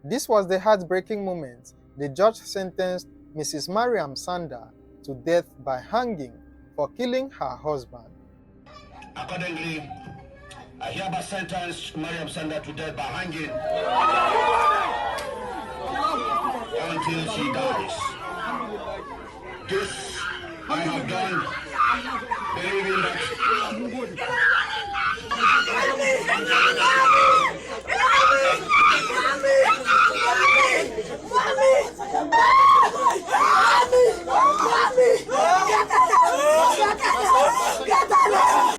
This was the heartbreaking moment the judge sentenced Mrs. Maryam Sanda to death by hanging for killing her husband. Accordingly, I hereby sentence Maryam Sanda to death by hanging until she dies. This I have done, believing that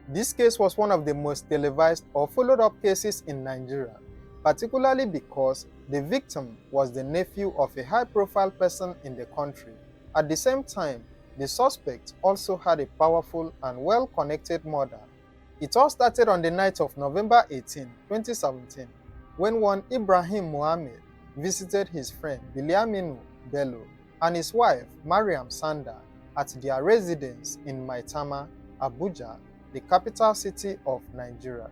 This case was one of the most televised or followed-up cases in Nigeria, particularly because the victim was the nephew of a high-profile person in the country. At the same time, the suspect also had a powerful and well-connected mother. It all started on the night of November 18, 2017, when one Ibrahim Mohammed visited his friend Bilyaminu Bello and his wife Maryam Sanda at their residence in Maitama, Abuja, the capital city of Nigeria.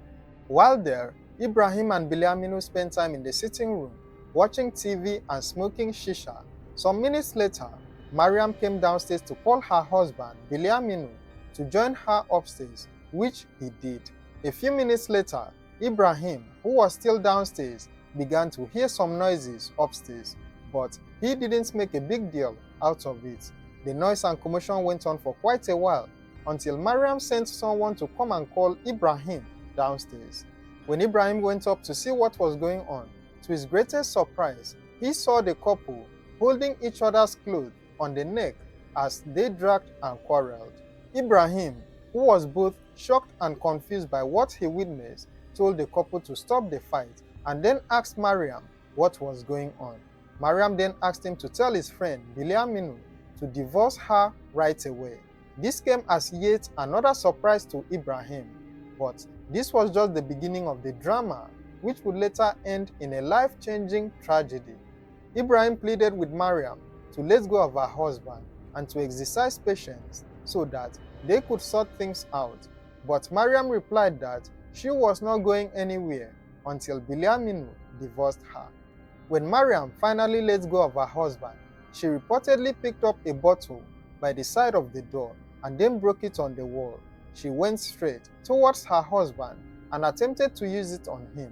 While there, Ibrahim and Bilyaminu spent time in the sitting room, watching TV and smoking shisha. Some minutes later, Maryam came downstairs to call her husband, Bilyaminu, to join her upstairs, which he did. A few minutes later, Ibrahim, who was still downstairs, began to hear some noises upstairs, but he didn't make a big deal out of it. The noise and commotion went on for quite a while, until Maryam sent someone to come and call Ibrahim downstairs. When Ibrahim went up to see what was going on, to his greatest surprise, he saw the couple holding each other's clothes on the neck as they dragged and quarreled. Ibrahim, who was both shocked and confused by what he witnessed, told the couple to stop the fight and then asked Maryam what was going on. Maryam then asked him to tell his friend Bilyaminu to divorce her right away. This came as yet another surprise to Ibrahim, but this was just the beginning of the drama, which would later end in a life-changing tragedy. Ibrahim pleaded with Maryam to let go of her husband and to exercise patience so that they could sort things out, but Maryam replied that she was not going anywhere until Bilyaminu divorced her. When Maryam finally let go of her husband, she reportedly picked up a bottle by the side of the door and then broke it on the wall. She went straight towards her husband and attempted to use it on him,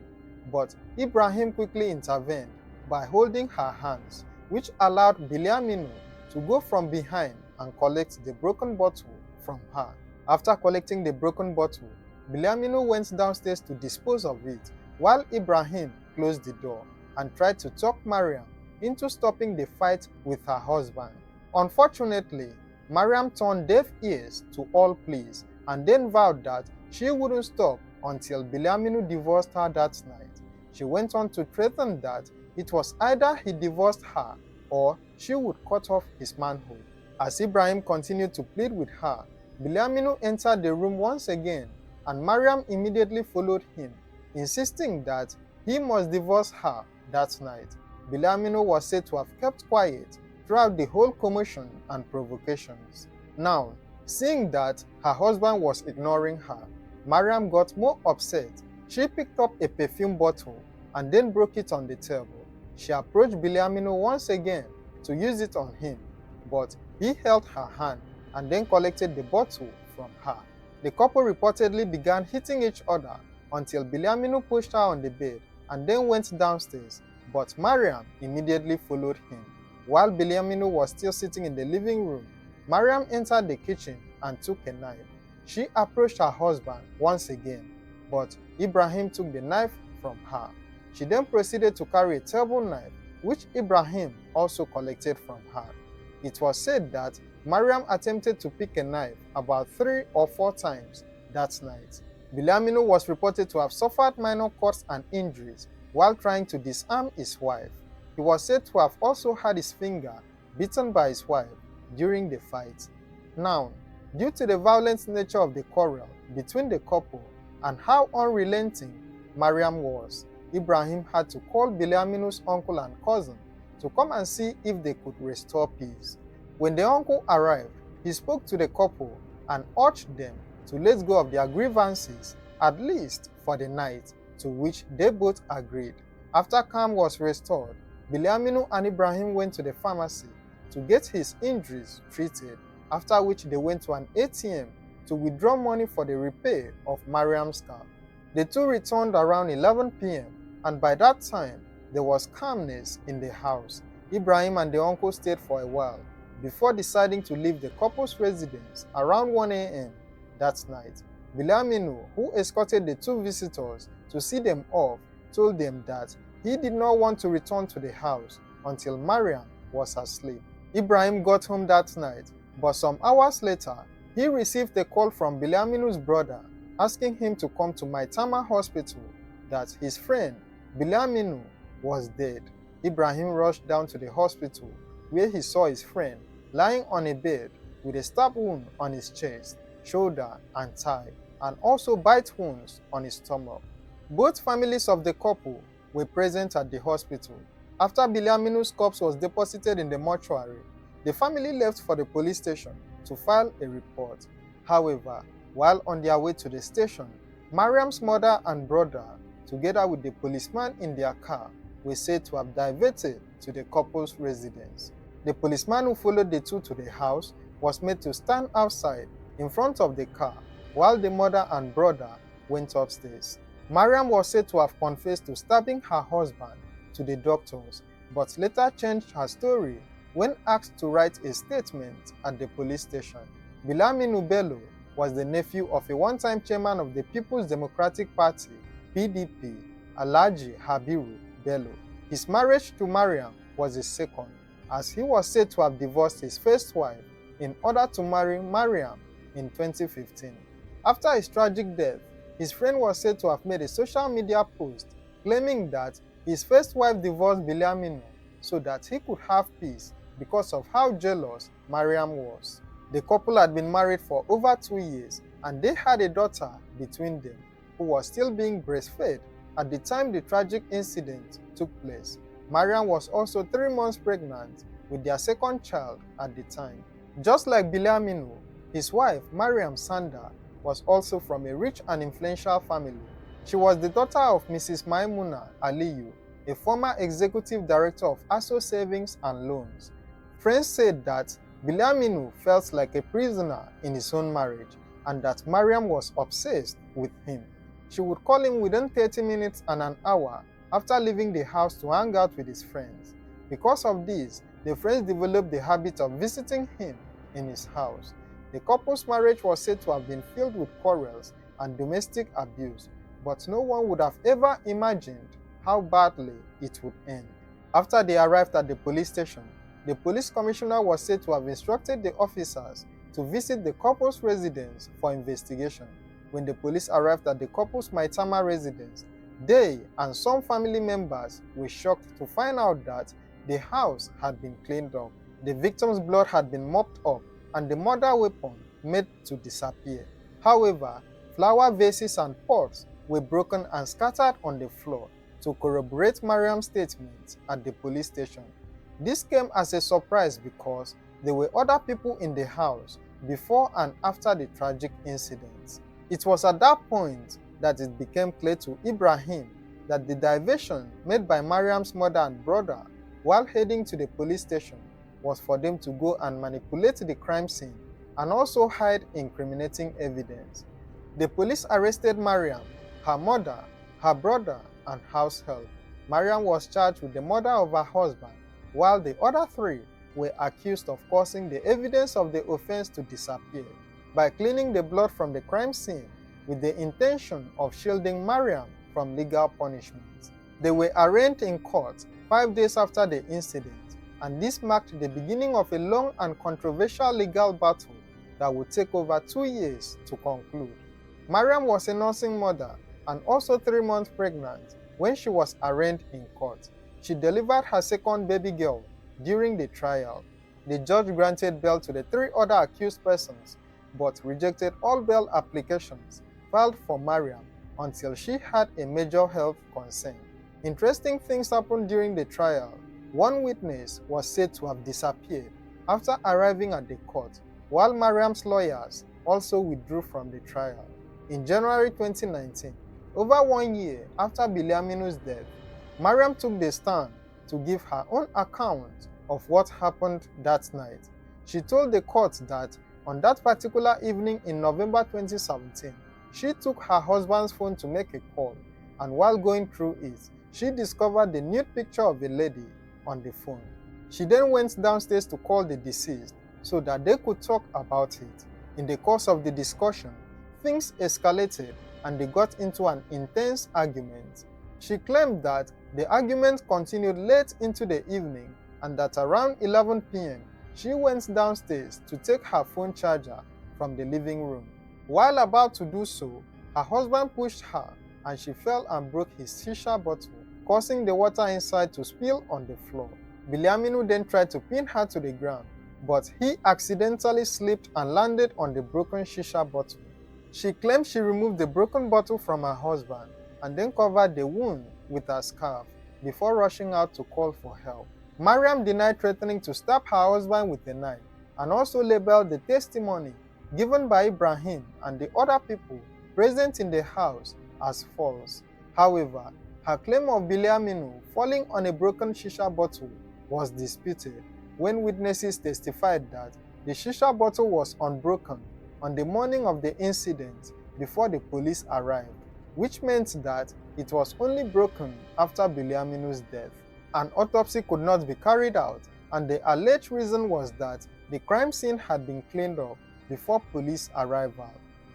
but Ibrahim quickly intervened by holding her hands, which allowed Bilyaminu to go from behind and collect the broken bottle from her. After collecting the broken bottle, Bilyaminu went downstairs to dispose of it, while Ibrahim closed the door and tried to talk Maryam into stopping the fight with her husband. Unfortunately, Maryam turned deaf ears to all pleas and then vowed that she wouldn't stop until Bilyaminu divorced her that night. She went on to threaten that it was either he divorced her or she would cut off his manhood. As Ibrahim continued to plead with her, Bilyaminu entered the room once again and Maryam immediately followed him, insisting that he must divorce her that night. Bilyaminu was said to have kept quiet throughout the whole commotion and provocations. Now, seeing that her husband was ignoring her, Maryam got more upset. She picked up a perfume bottle and then broke it on the table. She approached Bilyaminu once again to use it on him, but he held her hand and then collected the bottle from her. The couple reportedly began hitting each other until Bilyaminu pushed her on the bed and then went downstairs, but Maryam immediately followed him. While Bilyaminu was still sitting in the living room, Maryam entered the kitchen and took a knife. She approached her husband once again, but Ibrahim took the knife from her. She then proceeded to carry a table knife, which Ibrahim also collected from her. It was said that Maryam attempted to pick a knife about 3 or 4 times that night. Bilyaminu was reported to have suffered minor cuts and injuries while trying to disarm his wife. He was said to have also had his finger bitten by his wife during the fight. Now, due to the violent nature of the quarrel between the couple and how unrelenting Maryam was, Ibrahim had to call Bilyaminu's uncle and cousin to come and see if they could restore peace. When the uncle arrived, he spoke to the couple and urged them to let go of their grievances, at least for the night, to which they both agreed. After calm was restored, Bilyaminu and Ibrahim went to the pharmacy to get his injuries treated, after which they went to an ATM to withdraw money for the repair of Maryam's car. The two returned around 11 p.m. and by that time, there was calmness in the house. Ibrahim and the uncle stayed for a while before deciding to leave the couple's residence around 1 a.m. that night. Bilyaminu, who escorted the two visitors to see them off, told them that he did not want to return to the house until Maryam was asleep. Ibrahim got home that night, but some hours later, he received a call from Bilyaminu's brother asking him to come to Maitama Hospital, that his friend Bilyaminu was dead. Ibrahim rushed down to the hospital where he saw his friend lying on a bed with a stab wound on his chest, shoulder and thigh, and also bite wounds on his stomach. Both families of the couple were present at the hospital. After Bilyaminu's corpse was deposited in the mortuary, the family left for the police station to file a report. However, while on their way to the station, Maryam's mother and brother, together with the policeman in their car, were said to have diverted to the couple's residence. The policeman who followed the two to the house was made to stand outside in front of the car while the mother and brother went upstairs. Maryam was said to have confessed to stabbing her husband to the doctors, but later changed her story when asked to write a statement at the police station. Bilyaminu Bello was the nephew of a one-time chairman of the People's Democratic Party, PDP, Alhaji Habiru Bello. His marriage to Maryam was his second, as he was said to have divorced his first wife in order to marry Maryam in 2015. After his tragic death, his friend was said to have made a social media post claiming that his first wife divorced Bilyaminu so that he could have peace because of how jealous Maryam was. The couple had been married for over 2 years and they had a daughter between them who was still being breastfed at the time the tragic incident took place. Maryam was also 3 months pregnant with their second child at the time. Just like Bilyaminu, his wife, Maryam Sanda, was also from a rich and influential family. She was the daughter of Mrs. Maimuna Aliyu, a former executive director of ASO Savings and Loans. Friends said that Bilyaminu felt like a prisoner in his own marriage and that Maryam was obsessed with him. She would call him within 30 minutes and an hour after leaving the house to hang out with his friends. Because of this, the friends developed the habit of visiting him in his house. The couple's marriage was said to have been filled with quarrels and domestic abuse, but no one would have ever imagined how badly it would end. After they arrived at the police station, the police commissioner was said to have instructed the officers to visit the couple's residence for investigation. When the police arrived at the couple's Maitama residence, they and some family members were shocked to find out that the house had been cleaned up. The victim's blood had been mopped up and the murder weapon made to disappear. However, flower vases and pots were broken and scattered on the floor to corroborate Maryam's statement at the police station. This came as a surprise because there were other people in the house before and after the tragic incident. It was at that point that it became clear to Ibrahim that the diversion made by Maryam's mother and brother while heading to the police station was for them to go and manipulate the crime scene and also hide incriminating evidence. The police arrested Maryam, her mother, her brother, and house help. Maryam was charged with the murder of her husband, while the other 3 were accused of causing the evidence of the offense to disappear by cleaning the blood from the crime scene with the intention of shielding Maryam from legal punishment. They were arraigned in court 5 days after the incident, and this marked the beginning of a long and controversial legal battle that would take over 2 years to conclude. Maryam was a nursing mother and also 3 months pregnant when she was arraigned in court. She delivered her second baby girl during the trial. The judge granted bail to the 3 other accused persons, but rejected all bail applications filed for Maryam until she had a major health concern. Interesting things happened during the trial. One witness was said to have disappeared after arriving at the court, while Maryam's lawyers also withdrew from the trial. In January 2019, over 1 year after Bilyaminu's death, Maryam took the stand to give her own account of what happened that night. She told the court that on that particular evening in November 2017, she took her husband's phone to make a call, and while going through it, she discovered the nude picture of a lady on the phone. She then went downstairs to call the deceased so that they could talk about it. In the course of the discussion, things escalated and they got into an intense argument. She claimed that the argument continued late into the evening and that around 11 p.m., she went downstairs to take her phone charger from the living room. While about to do so, her husband pushed her and she fell and broke his shisha bottle, causing the water inside to spill on the floor. Bilyaminu then tried to pin her to the ground, but he accidentally slipped and landed on the broken shisha bottle. She claimed she removed the broken bottle from her husband and then covered the wound with her scarf before rushing out to call for help. Maryam denied threatening to stab her husband with a knife and also labeled the testimony given by Ibrahim and the other people present in the house as false. However, her claim of Bilyaminu falling on a broken shisha bottle was disputed when witnesses testified that the shisha bottle was unbroken on the morning of the incident before the police arrived, which meant that it was only broken after Bilyaminu's death. An autopsy could not be carried out, and the alleged reason was that the crime scene had been cleaned up before police arrival.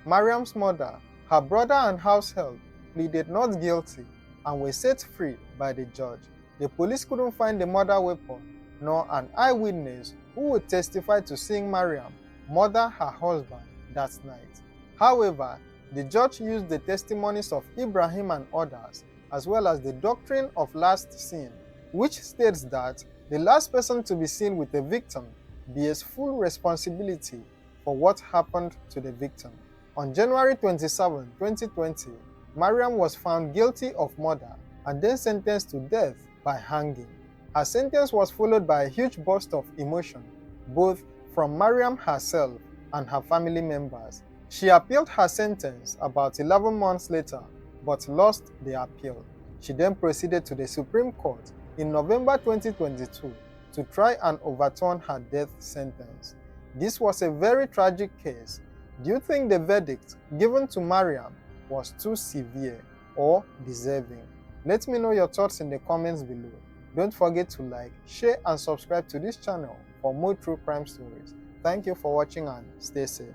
Maryam's mother, her brother and house help pleaded not guilty and were set free by the judge. The police couldn't find the murder weapon nor an eyewitness who would testify to seeing Maryam murder her husband that night. However, the judge used the testimonies of Ibrahim and others, as well as the doctrine of last seen, which states that the last person to be seen with the victim bears full responsibility for what happened to the victim. On January 27, 2020, Maryam was found guilty of murder and then sentenced to death by hanging. Her sentence was followed by a huge burst of emotion, both from Maryam herself and her family members. She appealed her sentence about 11 months later, but lost the appeal. She then proceeded to the Supreme Court in November 2022 to try and overturn her death sentence. This was a very tragic case. Do you think the verdict given to Maryam was too severe or deserving? Let me know your thoughts in the comments below. Don't forget to like, share and subscribe to this channel for more true crime stories. Thank you for watching and stay safe.